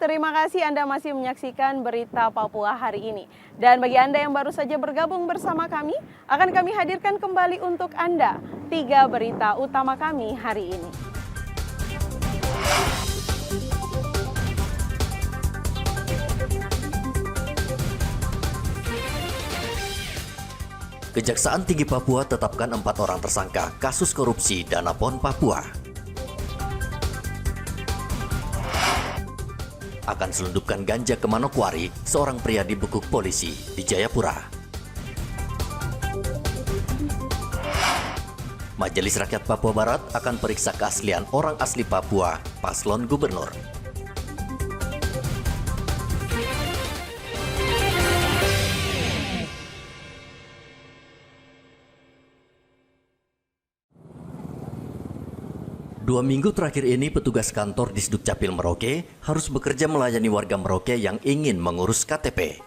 terima kasih Anda masih menyaksikan Berita Papua hari ini. Dan bagi Anda yang baru saja bergabung bersama kami, akan kami hadirkan kembali untuk Anda 3 berita utama kami hari ini. Kejaksaan Tinggi Papua tetapkan 4 orang tersangka kasus korupsi dana PON Papua. Akan selundupkan ganja ke Manokwari, seorang pria dibekuk polisi di Jayapura. Majelis Rakyat Papua Barat akan periksa keaslian orang asli Papua, paslon gubernur. Dua minggu terakhir ini, petugas kantor di Sdukcapil Merauke harus bekerja melayani warga Merauke yang ingin mengurus KTP.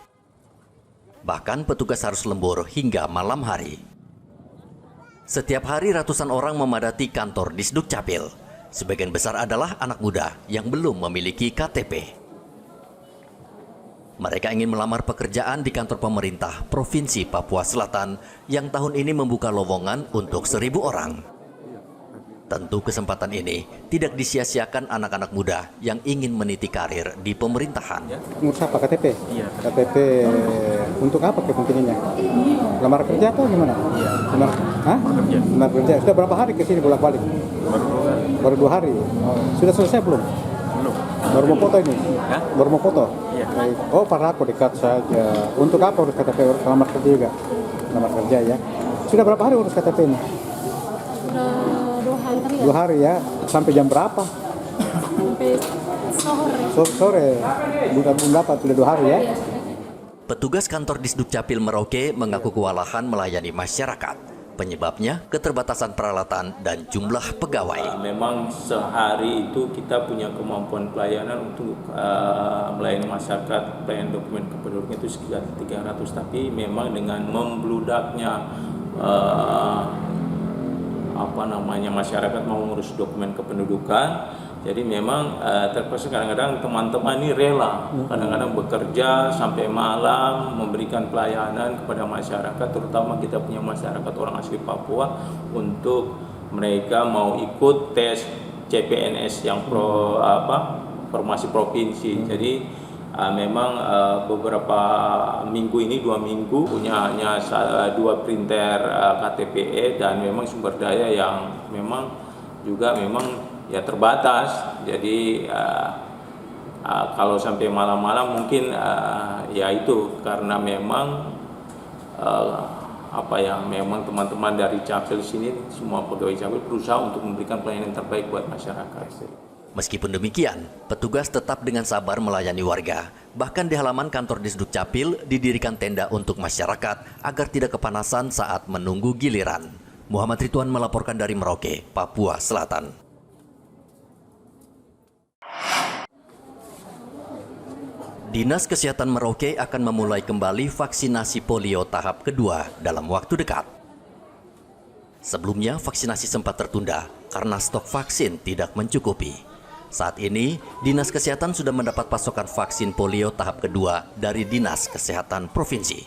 Bahkan petugas harus lembur hingga malam hari. Setiap hari ratusan orang memadati kantor di Sdukcapil. Sebagian besar adalah anak muda yang belum memiliki KTP. Mereka ingin melamar pekerjaan di kantor pemerintah Provinsi Papua Selatan yang tahun ini membuka lowongan untuk 1.000 orang. Tentu kesempatan ini tidak disia-siakan anak-anak muda yang ingin meniti karir di pemerintahan. Ngurus apa KTP? Iya. KTP untuk apa kepentingannya? Lamar kerja atau gimana? Iya. Kerja. Lamar kerja. Sudah berapa hari ke sini bolak-balik? Baru 2 hari. Sudah selesai belum? Belum. Baru mau foto ini? Hah? Baru mau foto? Iya. Oh, Parako dekat saja. Untuk apa urus KTP? Lamar kerja juga? Lamar kerja ya. Sudah berapa hari urus KTP ini? 2 hari ya. Sampai jam berapa? Sampai sore. Sore. Belum dapat, sudah 2 hari ya. Petugas kantor di Sdukcapil Merauke mengaku kewalahan melayani masyarakat. Penyebabnya keterbatasan peralatan dan jumlah pegawai. Memang sehari itu kita punya kemampuan pelayanan untuk melayani masyarakat, pelayanan dokumen kependudukan itu sekitar 300. Tapi memang dengan membludaknya masyarakat mau ngurus dokumen kependudukan, jadi memang terpaksa kadang-kadang teman-teman ini rela kadang-kadang bekerja sampai malam memberikan pelayanan kepada masyarakat, terutama kita punya masyarakat orang asli Papua, untuk mereka mau ikut tes CPNS yang formasi provinsi. Jadi memang beberapa minggu ini 2 minggu punya hanya 2 printer KTPE, dan memang sumber daya yang memang juga ya terbatas. Jadi kalau sampai malam-malam mungkin ya itu karena memang memang teman-teman dari Capil sini, semua pegawai Capil berusaha untuk memberikan pelayanan terbaik buat masyarakat. Meskipun demikian, petugas tetap dengan sabar melayani warga. Bahkan di halaman kantor di Sdukcapil didirikan tenda untuk masyarakat agar tidak kepanasan saat menunggu giliran. Muhammad Ridwan melaporkan dari Merauke, Papua Selatan. Dinas Kesehatan Merauke akan memulai kembali vaksinasi polio tahap kedua dalam waktu dekat. Sebelumnya vaksinasi sempat tertunda karena stok vaksin tidak mencukupi. Saat ini, Dinas Kesehatan sudah mendapat pasokan vaksin polio tahap kedua dari Dinas Kesehatan Provinsi.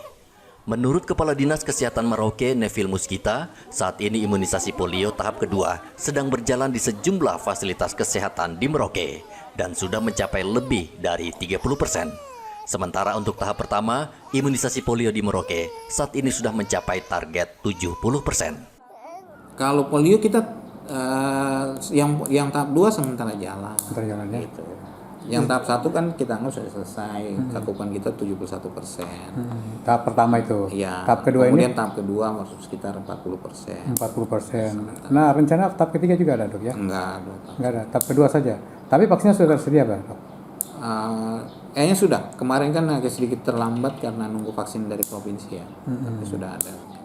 Menurut Kepala Dinas Kesehatan Merauke, Neville Muskita, saat ini imunisasi polio tahap kedua sedang berjalan di sejumlah fasilitas kesehatan di Merauke dan sudah mencapai lebih dari 30%. Sementara untuk tahap pertama, imunisasi polio di Merauke saat ini sudah mencapai target 70%. Kalau polio kita yang tahap 2 sementara jalan. Gitu. Yang tahap 1 kan kita anggap sudah selesai. Cakupan kita 71%. Tahap pertama itu. Iya. Tahap kedua kemudian ini? Tahap kedua masuk sekitar 40%. 40%. Nah, rencana tahap ketiga juga ada, Dok, ya? Enggak ada. Tahap kedua saja. Tapi vaksinnya sudah tersedia, Pak, Dok? Kayaknya sudah. Kemarin kan agak sedikit terlambat karena nunggu vaksin dari provinsi ya. Tapi sudah ada.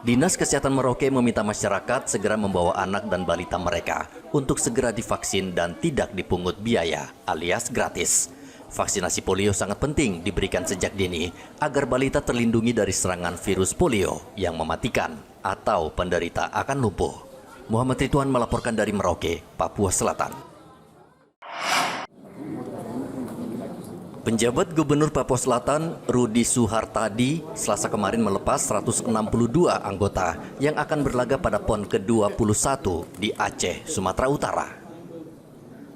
Dinas Kesehatan Merauke meminta masyarakat segera membawa anak dan balita mereka untuk segera divaksin dan tidak dipungut biaya alias gratis. Vaksinasi polio sangat penting diberikan sejak dini agar balita terlindungi dari serangan virus polio yang mematikan atau penderita akan lumpuh. Muhammad Ridwan melaporkan dari Merauke, Papua Selatan. Penjabat Gubernur Papua Selatan, Rudi Suhartadi, Selasa kemarin melepas 162 anggota yang akan berlaga pada PON ke-21 di Aceh, Sumatera Utara.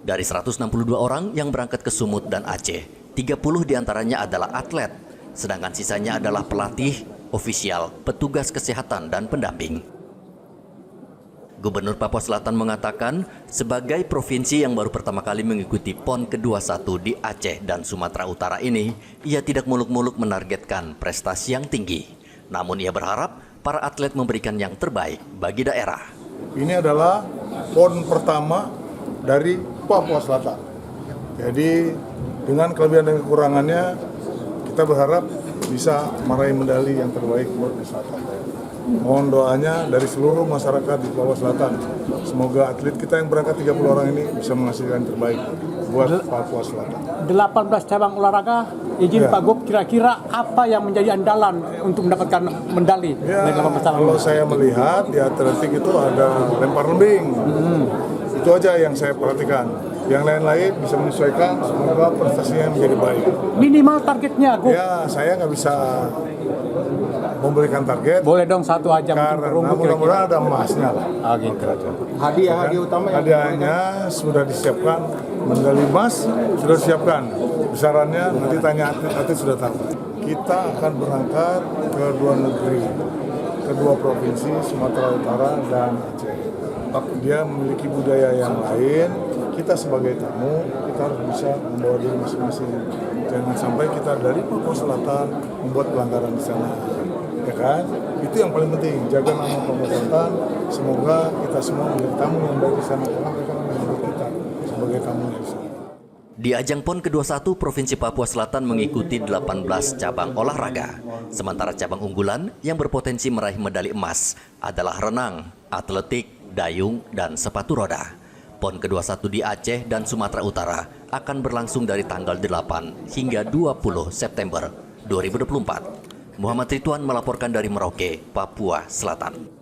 Dari 162 orang yang berangkat ke Sumut dan Aceh, 30 diantaranya adalah atlet, sedangkan sisanya adalah pelatih, ofisial, petugas kesehatan, dan pendamping. Gubernur Papua Selatan mengatakan, sebagai provinsi yang baru pertama kali mengikuti PON ke-21 di Aceh dan Sumatera Utara ini, ia tidak muluk-muluk menargetkan prestasi yang tinggi. Namun ia berharap para atlet memberikan yang terbaik bagi daerah. Ini adalah PON pertama dari Papua Selatan. Jadi dengan kelebihan dan kekurangannya, kita berharap bisa meraih medali yang terbaik buat Selatan. Mohon doanya dari seluruh masyarakat di Papua Selatan. Semoga atlet kita yang berangkat 30 orang ini bisa menghasilkan yang terbaik buat Papua Selatan. 18 cabang olahraga, izin Pak Gub, kira-kira apa yang menjadi andalan untuk mendapatkan medali? Kalau saya melihat di atletik itu ada lempar lembing. Itu aja yang saya perhatikan. Yang lain-lain bisa menyesuaikan, semoga prestasinya menjadi baik. Minimal targetnya, Gub? Ya, saya nggak bisa memberikan target. Boleh dong satu aja Karena mudah-mudahan ada emasnya lah. Gitu. Hadiah utama hadiahnya sudah disiapkan, medali emas sudah disiapkan. Besarannya nanti tanya atlet sudah tahu. Kita akan berangkat ke dua negeri, ke dua provinsi Sumatera Utara dan Aceh. Dia memiliki budaya yang lain. Kita sebagai tamu, kita harus bisa membawa diri masing-masing. Jangan sampai kita dari Papua Selatan membuat pelanggaran di sana. Ya kan? Itu yang paling penting, jaga nama Papua Selatan. Semoga kita semua menjadi tamu yang baik di sana, karena mereka menjadi kita sebagai tamu di sana. Di ajang PON ke-21, Provinsi Papua Selatan mengikuti 18 cabang olahraga. Sementara cabang unggulan yang berpotensi meraih medali emas adalah renang, atletik, dayung, dan sepatu roda. PON ke-21 di Aceh dan Sumatera Utara akan berlangsung dari tanggal 8 hingga 20 September 2024. Muhammad Ridwan melaporkan dari Merauke, Papua Selatan.